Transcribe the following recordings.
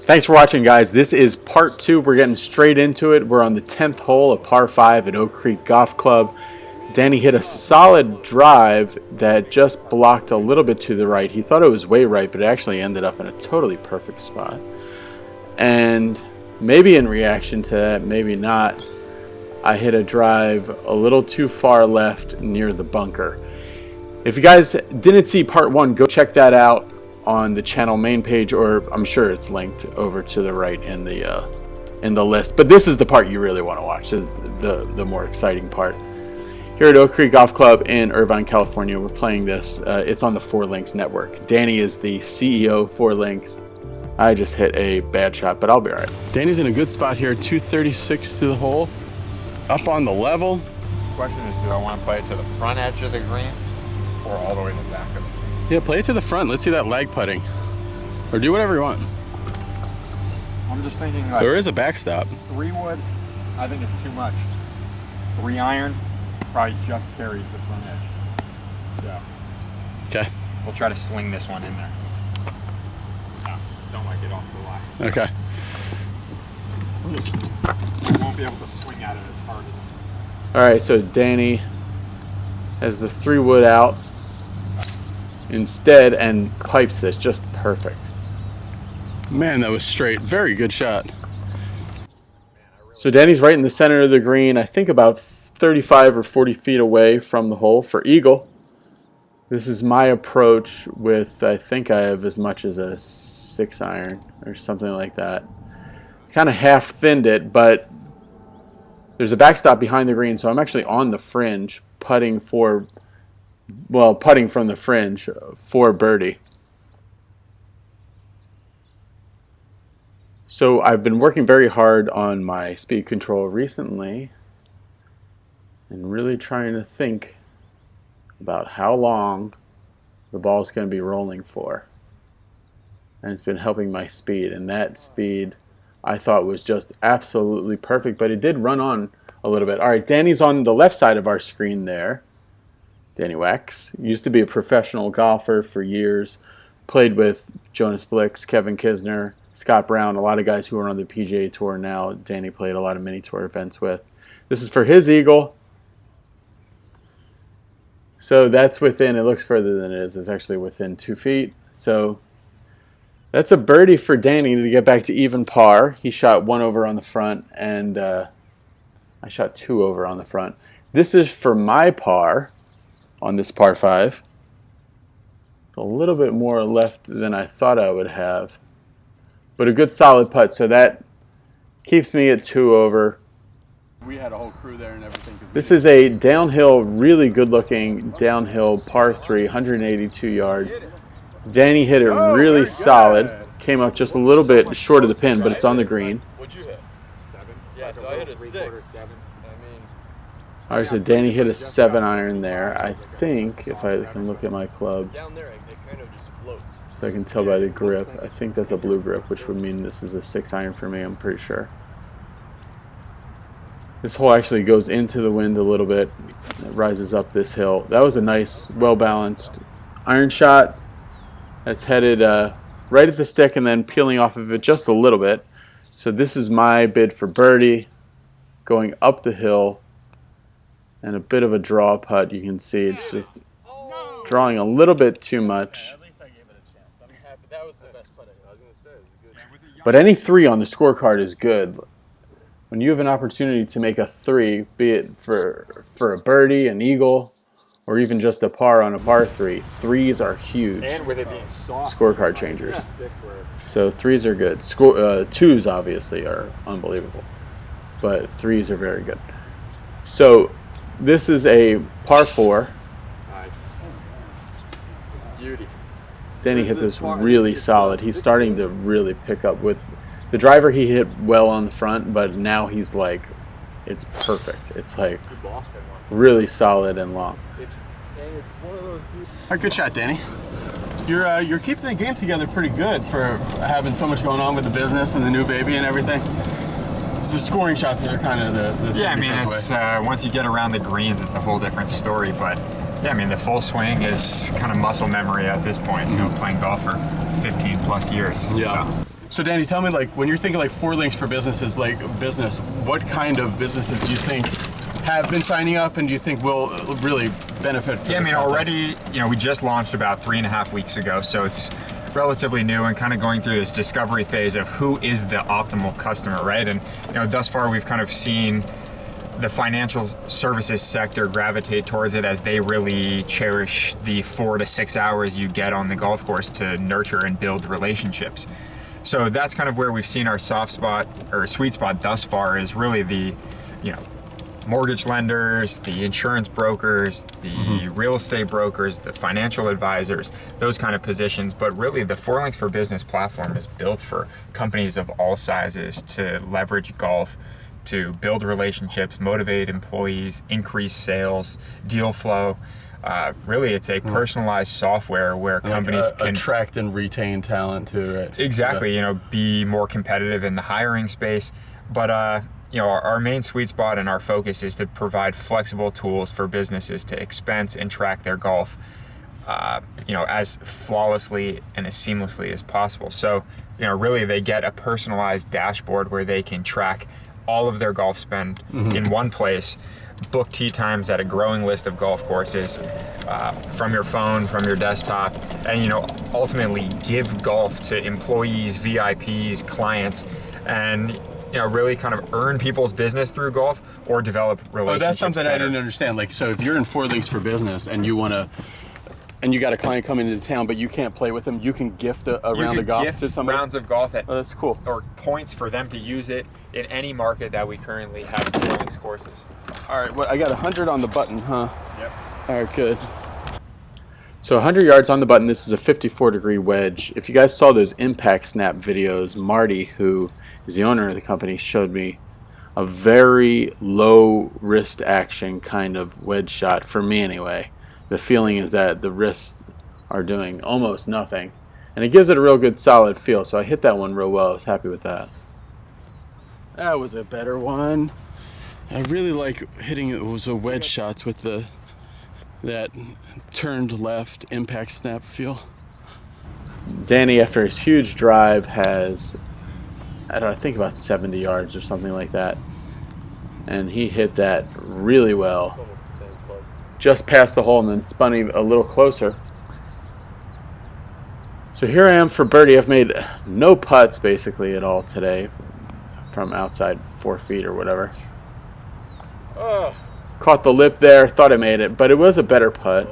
Thanks for watching, guys. This is part 2. We're getting straight into it. We're on the 10th hole, a par 5 at Oak Creek Golf Club. Danny hit a solid drive that just blocked a little bit to the right. He thought it was way right, but it actually ended up in a totally perfect spot. And maybe in reaction to that, maybe not, I hit a drive a little too far left near the bunker. If you guys didn't see part 1, go check that out on the channel main page, or I'm sure it's linked over to the right in the list. But this is the part you really want to watch. This is the more exciting part. Here at Oak Creek Golf Club in Irvine, California, we're playing this. It's on the Forelinx network. Danny is the CEO of Forelinx. I just hit a bad shot, but I'll be all right. Danny's in a good spot here, 236 to the hole, up on the level. The question is, do I want to play it to the front edge of the green or all the way to the back of it? Yeah, play it to the front. Let's see that lag putting. Or do whatever you want. I'm just thinking like... There is a backstop. 3-wood, I think it's too much. 3-iron probably just carries the front edge. Yeah. Okay. We'll try to sling this one in there. No, don't like it off the line. Okay. Just, I won't be able to swing at it as hard as... All right, so Danny has the 3-wood out instead and pipes this just perfect. Man, that was straight. Very good shot. So Danny's right in the center of the green, I think about 35 or 40 feet away from the hole for eagle. This is my approach with, I think I have as much as a 6-iron or something like that. Kind of half thinned it, but there's a backstop behind the green, so I'm actually on the fringe putting from the fringe for birdie. So I've been working very hard on my speed control recently and really trying to think about how long the ball is going to be rolling for. And it's been helping my speed, and that speed I thought was just absolutely perfect, but it did run on a little bit. All right, Danny's on the left side of our screen there. Danny Wax used to be a professional golfer for years, played with Jonas Blix, Kevin Kisner, Scott Brown, a lot of guys who are on the PGA Tour now. Danny played a lot of mini tour events with. This is for his eagle. So that's within, it looks further than it is. It's actually within 2 feet. So that's a birdie for Danny to get back to even par. He shot 1 over on the front, and I shot 2 over on the front. This is for my par on this par 5. A little bit more left than I thought I would have, but a good solid putt, so that keeps me at 2 over. We had a whole crew there and everything. This is a downhill, really good looking downhill par 3, 182 yards. Danny hit it really solid, came up just a little bit short of the pin, but it's on the green. What'd you hit? 7. Yeah, so I hit a 6. All right, so Danny hit a 7-iron there. I think, if I can look at my club, Down there, it kind of just floats. so I can tell by the grip, I think that's a blue grip, which would mean this is a 6-iron for me, I'm pretty sure. This hole actually goes into the wind a little bit. It rises up this hill. That was a nice, well-balanced iron shot. That's headed right at the stick and then peeling off of it just a little bit. So this is my bid for birdie, going up the hill. And a bit of a draw putt. You can see it's just drawing a little bit too much. At least I gave it a chance. I'm happy. That was the best putt. I was going to say it was good. But any 3 on the scorecard is good. When you have an opportunity to make a 3, be it for a birdie, an eagle, or even just a par on a par 3, 3s are huge. And with it being soft. Scorecard changers. So 3s are good. 2s obviously are unbelievable, but 3s are very good. So this is a par 4. Nice. Beauty. Danny hit this really solid. He's starting to really pick up with the driver. He hit well on the front, but now he's like, it's perfect. It's like really solid and long. All right, good shot, Danny. You're keeping the game together pretty good for having so much going on with the business and the new baby and everything. It's the scoring shots that are kind of the Yeah, I mean, it's once you get around the greens, it's a whole different story. But yeah, I mean, the full swing is kind of muscle memory at this point. You know, playing golf for 15 plus years. Yeah. So Danny, tell me, like, when you're thinking like Forelinx for businesses, like business, what kind of businesses do you think have been signing up, and do you think will really benefit from Yeah, I this mean, content? already, you know, we just launched about 3.5 weeks ago, so it's relatively new and kind of going through this discovery phase of who is the optimal customer, right? And, you know, thus far we've kind of seen the financial services sector gravitate towards it as they really cherish the 4 to 6 hours you get on the golf course to nurture and build relationships. So that's kind of where we've seen our soft spot or sweet spot thus far, is really the, you know, mortgage lenders, the insurance brokers, the real estate brokers, the financial advisors, those kind of positions. But really the Forelinx for Business platform is built for companies of all sizes to leverage golf to build relationships, motivate employees, increase sales, deal flow. Really, it's a personalized software where companies can attract and retain talent too, right? exactly, you know, be more competitive in the hiring space. But you know, our main sweet spot and our focus is to provide flexible tools for businesses to expense and track their golf, you know, as flawlessly and as seamlessly as possible. So, you know, really they get a personalized dashboard where they can track all of their golf spend in one place, book tee times at a growing list of golf courses from your phone, from your desktop, and, you know, ultimately give golf to employees, VIPs, clients, and, you know, really kind of earn people's business through golf or develop relationships. Oh, that's something better. I didn't understand. Like, so if you're in Forelinx for Business and you want to, and you got a client coming into town, but you can't play with them, you can gift a You round could of golf gift to somebody. rounds of golf at Oh, that's cool. or points for them to use it in any market that we currently have Forelinx courses. All right, well, I got 100 on the button, huh? Yep. All right, good. So 100 yards on the button. This is a 54-degree wedge. If you guys saw those impact snap videos, Marty, who is the owner of the company, showed me a very low wrist action kind of wedge shot, for me anyway. The feeling is that the wrists are doing almost nothing, and it gives it a real good solid feel. So I hit that one real well. I was happy with that. That was a better one. I really like hitting those wedge shots with that turned left impact snap feel. Danny, after his huge drive, has, I don't know, I think about 70 yards or something like that, and he hit that really well. Almost the same club. Just past the hole and then spun a little closer. So here I am for birdie. I've made no putts basically at all today from outside 4 feet or whatever. Oh, Caught the lip there, thought I made it, but it was a better putt.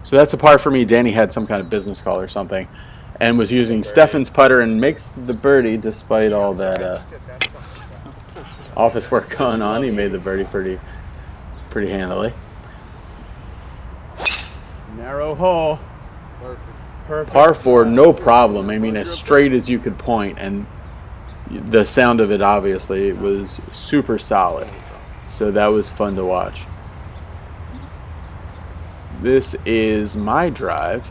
So that's a par for me. Danny had some kind of business call or something and was using Stefan's putter and makes the birdie despite all that office work going on. He made the birdie pretty handily. Narrow hole. Perfect. Par 4, no problem. I mean, as straight as you could point, and the sound of it obviously was super solid. So that was fun to watch. This is my drive,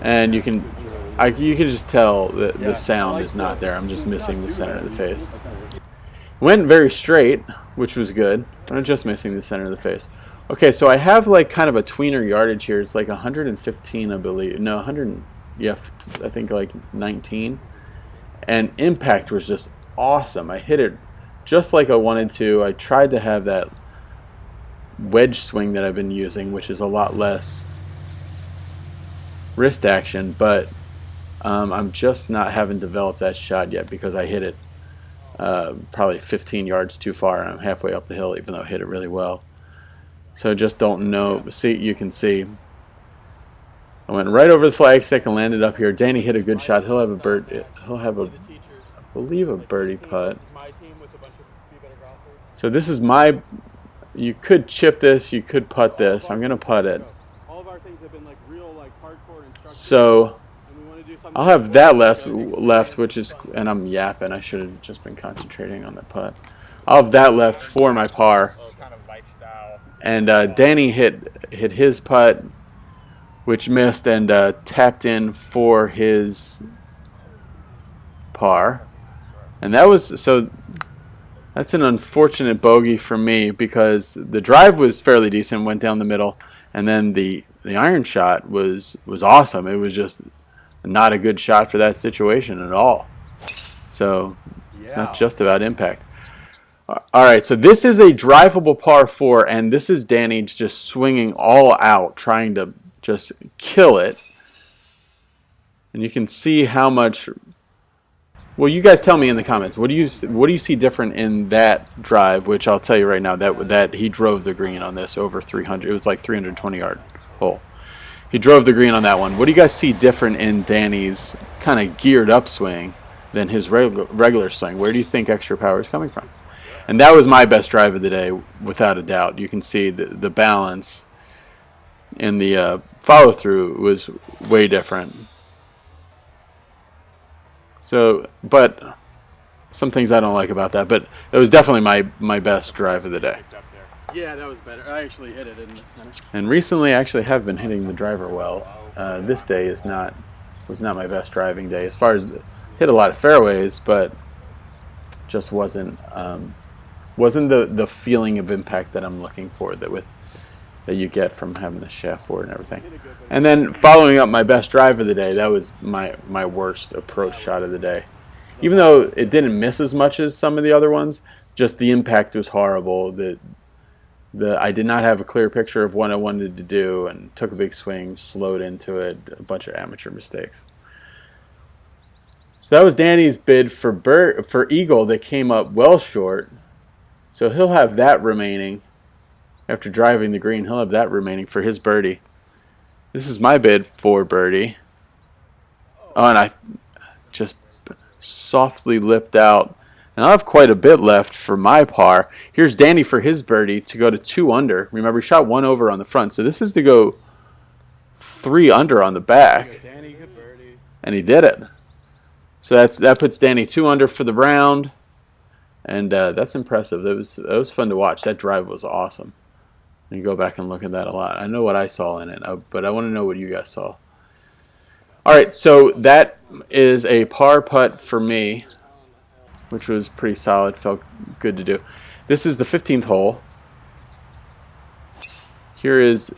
and you can just tell that the sound is not there. I'm just missing the center of the face. Went very straight, which was good, but I'm just missing the center of the face. Okay, so I have like kind of a tweener yardage here. It's like 115, I believe. No, 100. Yeah, I think like 19. And impact was just awesome. I hit it just like I wanted to. I tried to have that wedge swing that I've been using, which is a lot less wrist action, but I'm just not having developed that shot yet because I hit it probably 15 yards too far, and I'm halfway up the hill, even though I hit it really well. So just don't know. See, you can see I went right over the flagstick and landed up here. Danny hit a good shot. He'll have a bird. He'll have a, I believe, a birdie putt. So this is my. You could chip this. You could putt this. I'm gonna putt it. So I'll have that left, which is, and I'm yapping. I should have just been concentrating on the putt. I'll have that left for my par. And Danny hit his putt, which missed, and tapped in for his par. And that was, so that's an unfortunate bogey for me because the drive was fairly decent, went down the middle, and then the the iron shot was awesome. It was just not a good shot for that situation at all. So it's not just about impact. All right, so this is a drivable par 4, and this is Danny just swinging all out, trying to just kill it. And you can see how much. Well, you guys tell me in the comments. What do you see different in that drive? Which I'll tell you right now that he drove the green on this over 300. It was like 320-yard hole. He drove the green on that one. What do you guys see different in Danny's kind of geared up swing than his regular swing? Where do you think extra power is coming from? And that was my best drive of the day, without a doubt. You can see the balance and the follow-through was way different. So, but some things I don't like about that. But it was definitely my best drive of the day. Yeah, that was better. I actually hit it in the center. And recently, I actually have been hitting the driver well. This day was not my best driving day. As far as hit a lot of fairways, but just wasn't the feeling of impact that I'm looking for that you get from having the shaft forward and everything. And then following up my best drive of the day, that was my worst approach shot of the day. Even though it didn't miss as much as some of the other ones, just the impact was horrible. I did not have a clear picture of what I wanted to do and took a big swing, slowed into it, a bunch of amateur mistakes. So that was Danny's bid for eagle that came up well short. So he'll have that remaining. After driving the green, he'll have that remaining for his birdie. This is my bid for birdie. Oh, and I just softly lipped out. And I'll have quite a bit left for my par. Here's Danny for his birdie to go to 2 under. Remember, he shot 1 over on the front. So this is to go 3 under on the back. Danny, good birdie. And he did it. So that puts Danny 2 under for the round. And that's impressive. That was fun to watch. That drive was awesome. And you go back and look at that a lot. I know what I saw in it, but I want to know what you guys saw. All right, so that is a par putt for me, which was pretty solid. Felt good to do. This is the 15th hole. Here is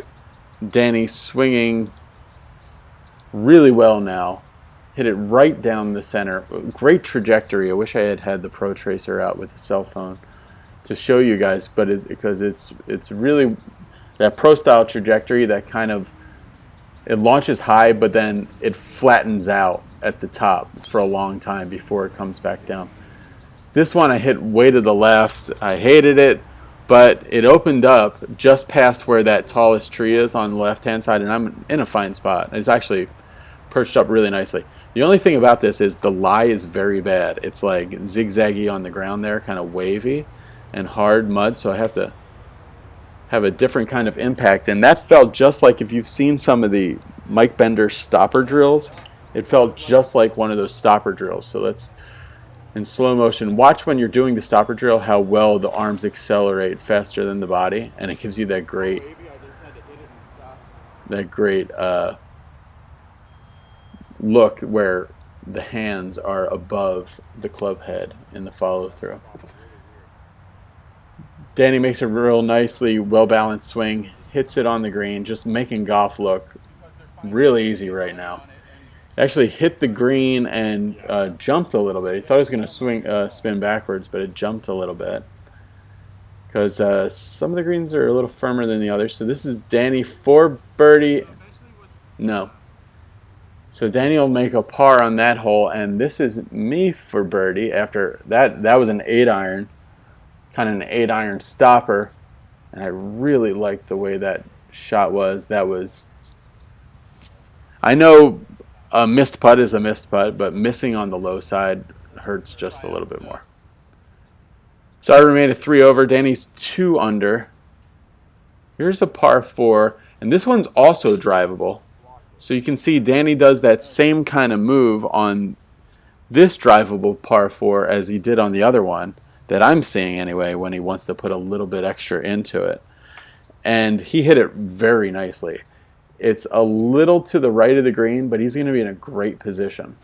Danny swinging really well now. Hit it right down the center. Great trajectory. I wish I had the Pro Tracer out with the cell phone to show you guys, but because it's really that pro style trajectory that kind of it launches high, but then it flattens out at the top for a long time before it comes back down. This one I hit way to the left. I hated it, but it opened up just past where that tallest tree is on the left-hand side, and I'm in a fine spot. It's actually perched up really nicely. The only thing about this is the lie is very bad. It's like zigzaggy on the ground there, kind of wavy and hard mud, so I have to have a different kind of impact. And that felt just like, if you've seen some of the Mike Bender stopper drills, it felt just like one of those stopper drills. So let's, in slow motion, watch when you're doing the stopper drill how well the arms accelerate faster than the body, and it gives you that great look where the hands are above the club head in the follow-through. Danny makes a real nicely well-balanced swing, hits it on the green, just making golf look really easy right now. Actually hit the green and jumped a little bit. He thought he was going to spin backwards, but it jumped a little bit because some of the greens are a little firmer than the others. So this is Danny for birdie. No. So Danny will make a par on that hole, and this is me for birdie. After that was an 8-iron, kind of an 8-iron stopper, and I really liked the way that shot was. I know a missed putt is a missed putt, but missing on the low side hurts just a little bit more. So I remained a 3 over. Danny's 2 under. Here's a par 4, and this one's also drivable. So you can see Danny does that same kind of move on this drivable par 4 as he did on the other one, that I'm seeing anyway, when he wants to put a little bit extra into it. And he hit it very nicely. It's a little to the right of the green, but he's going to be in a great position.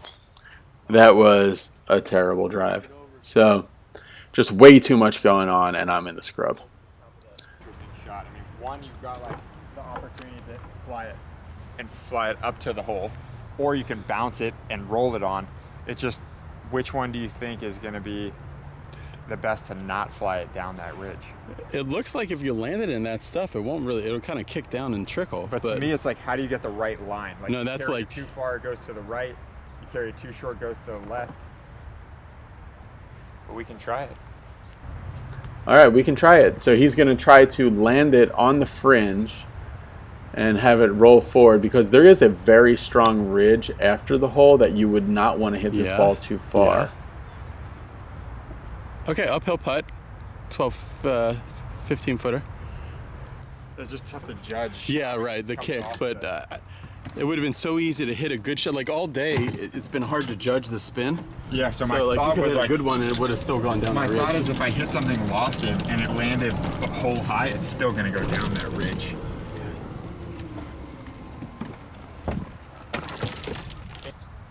That was a terrible drive. So just way too much going on, and I'm in the scrub. Shot. I mean, one, you've got like the opportunity to fly it up to the hole, or you can bounce it and roll it on. It's just, which one do you think is going to be the best to not fly it down that ridge? It looks like if you land it in that stuff, it won't really, it'll kind of kick down and trickle. But to me, it's like, how do you get the right line? Like, no, that's like too far, it goes to the right. You carry it too short, it goes to the left. But we can try it. All right, we can try it. So he's going to try to land it on the fringe and have it roll forward, because there is a very strong ridge after the hole that you would not want to hit this ball too far. Yeah. Okay, uphill putt, 15 footer. It's just tough to judge. Yeah, right, the kick, but it would have been so easy to hit a good shot. Like all day, it's been hard to judge the spin. Yeah, so my like thought you could was hit like a good one and it would have still gone down the ridge. My thought is, if I hit something lofted and it landed hole high, it's still going to go down that ridge.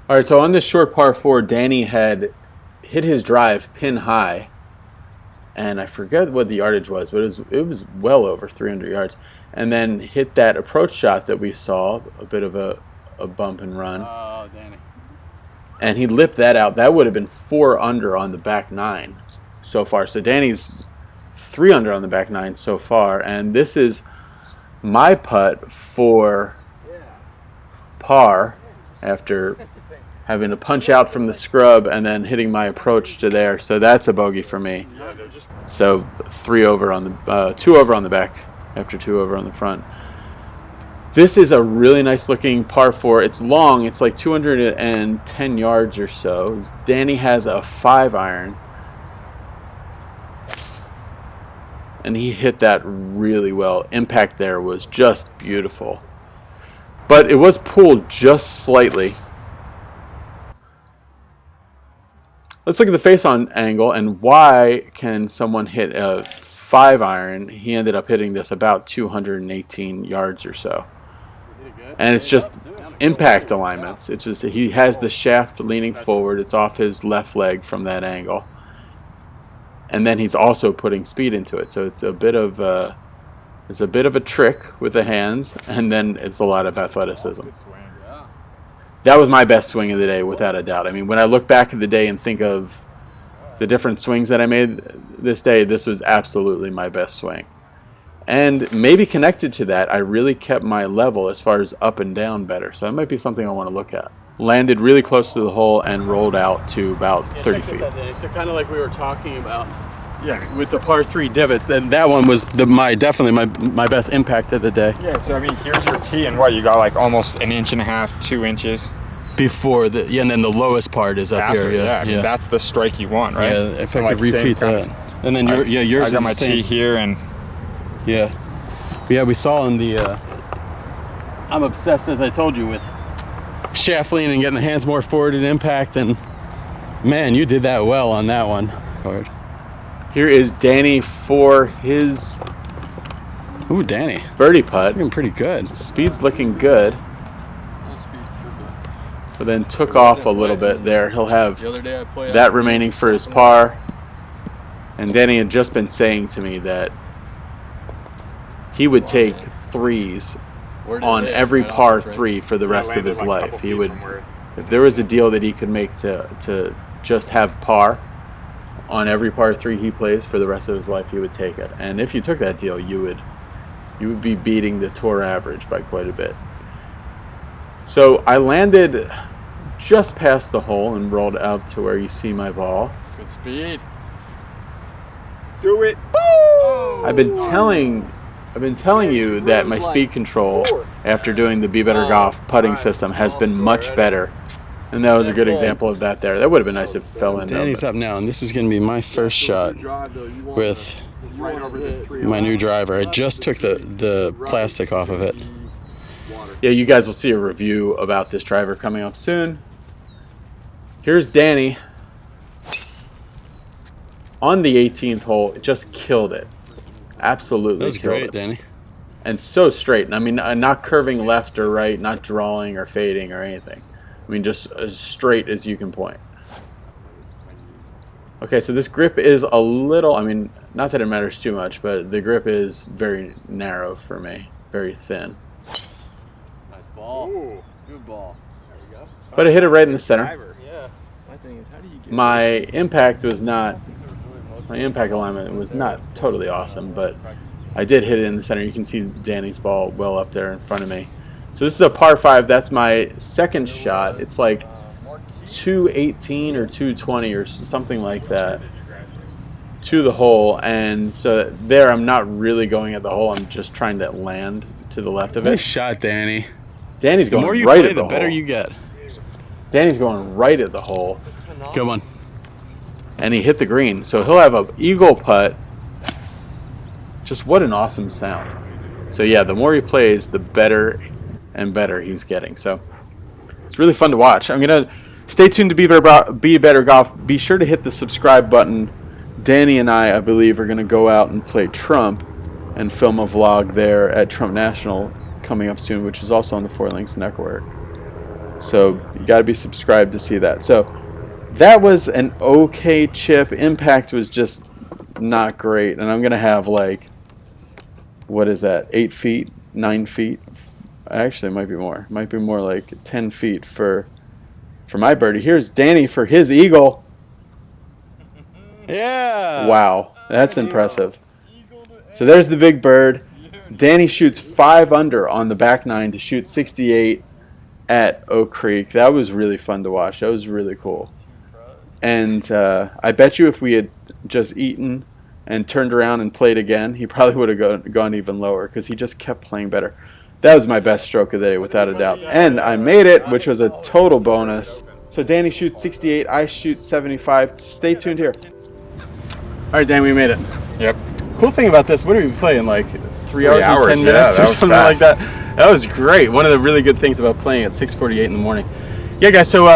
All right, so on this short par 4, Danny had hit his drive pin high, and I forget what the yardage was, but it was well over 300 yards, and then hit that approach shot that we saw, a bit of a bump and run. Oh, Danny. And he lipped that out. That would have been 4 under on the back 9 so far. So Danny's 3 under on the back 9 so far, and this is my putt for par after having to punch out from the scrub and then hitting my approach to there. So that's a bogey for me. So 2 over on the back after 2 over on the front. This is a really nice looking par 4. It's long. It's like 210 yards or so. Danny has a 5-iron. And he hit that really well. Impact there was just beautiful. But it was pulled just slightly. Let's look at the face-on angle and why can someone hit a 5-iron. He ended up hitting this about 218 yards or so. And it's just impact alignments. It's just he has the shaft leaning forward. It's off his left leg from that angle. And then he's also putting speed into it. So it's a bit of a trick with the hands, and then it's a lot of athleticism. That was my best swing of the day, without a doubt. I mean, when I look back at the day and think of the different swings that I made this day, this was absolutely my best swing. And maybe connected to that, I really kept my level as far as up and down better. So that might be something I want to look at. Landed really close to the hole and rolled out to about 30 feet. So kind of like we were talking about. Yeah. With the par 3 divots, and that one was definitely my best impact of the day. Yeah, so I mean, here's your tee, and what, you got like almost 1.5 inches, 2 inches? Before and then the lowest part is up After, here. I mean, that's the strike you want, right? Yeah, if I could repeat that. And then yours I got is my the same. tee here, and yeah, we saw in the. I'm obsessed, as I told you, with shaft lean and getting the hands more forward at impact, and man, you did that well on that one. Here is Danny for his Ooh, Danny. birdie putt. Looking pretty good. Speed's looking good. But then took off a little bit there. He'll have that remaining for his par. And Danny had just been saying to me that he would take 3s on every par 3 for the rest of his life. He would, if there was a deal that he could make to just have par on every par 3 he plays for the rest of his life, he would take it. And if you took that deal, you would be beating the tour average by quite a bit. So I landed just past the hole and rolled out to where you see my ball. Good speed. do it. I've been telling you that my speed control after doing the Be Better Golf putting system has been much better. And that was a good example of that there. That would have been nice if it fell in. Danny's up now, and this is going to be my first shot with my new driver. I just took the plastic off of it. Yeah, you guys will see a review about this driver coming up soon. Here's Danny on the 18th hole. Just killed it. Absolutely That was killed great, it. Danny. And so straight. I mean, not curving left or right, not drawing or fading or anything. I mean, just as straight as you can point. Okay, so this grip is a little, I mean, not that it matters too much, but the grip is very narrow for me, very thin. ball. Good ball. There we go. But I hit it right in the center. Yeah. My thing is, how do you get My impact alignment was not totally awesome, but I did hit it in the center. You can see Danny's ball well up there in front of me. So this is a par 5. That's my second shot. It's like 218 or 220 or something like that to the hole. And so there I'm not really going at the hole. I'm just trying to land to the left of it. Nice shot, Danny. Danny's going The more you right play, at the the better hole. you get. Danny's going right at the hole. Good one. And he hit the green. So he'll have an eagle putt. Just what an awesome sound. So yeah, the more he plays, the better and better he's getting. So it's really fun to watch. I'm going to stay tuned to Be Better Golf. Be sure to hit the subscribe button. Danny and I believe, are going to go out and play Trump and film a vlog there at Trump National coming up soon, which is also on the Forelinx network. So you got to be subscribed to see that. So that was an okay chip. Impact was just not great. And I'm going to have like, what is that, 8 feet, 9 feet? Actually, it might be more. It might be more like 10 feet for my birdie. Here's Danny for his eagle. Yeah. Wow, that's impressive. So there's the big bird. Danny shoots 5 under on the back 9 to shoot 68 at Oak Creek. That was really fun to watch. That was really cool. And I bet you if we had just eaten and turned around and played again, he probably would have gone even lower because he just kept playing better. That was my best stroke of the day, without a doubt. And I made it, which was a total bonus. So Danny shoots 68, I shoot 75. Stay tuned here. All right, Dan, we made it. Yep. Cool thing about this, what did we play in like 3 hours and 10 yeah, minutes that or was something fast. like that? That was great. One of the really good things about playing at 6:48 in the morning. Yeah, guys, so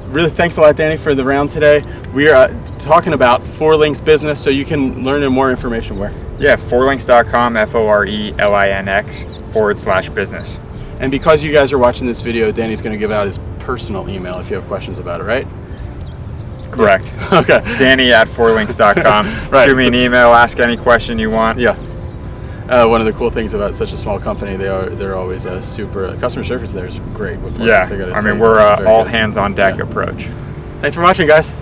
really thanks a lot, Danny, for the round today. We are talking about Forelinx business, so you can learn more information where? Yeah, forelinx.com, FORELINX/business. And because you guys are watching this video, Danny's going to give out his personal email if you have questions about it, right? Correct. Okay. It's Danny@forelinx.com. Right. Shoot me an email, ask any question you want. Yeah. One of the cool things about such a small company, they're always super. Customer service there is great. With Forelinx, Yeah, gotta I tell mean, you, we're it's very all good. hands on deck Yeah. approach. Thanks for watching, guys.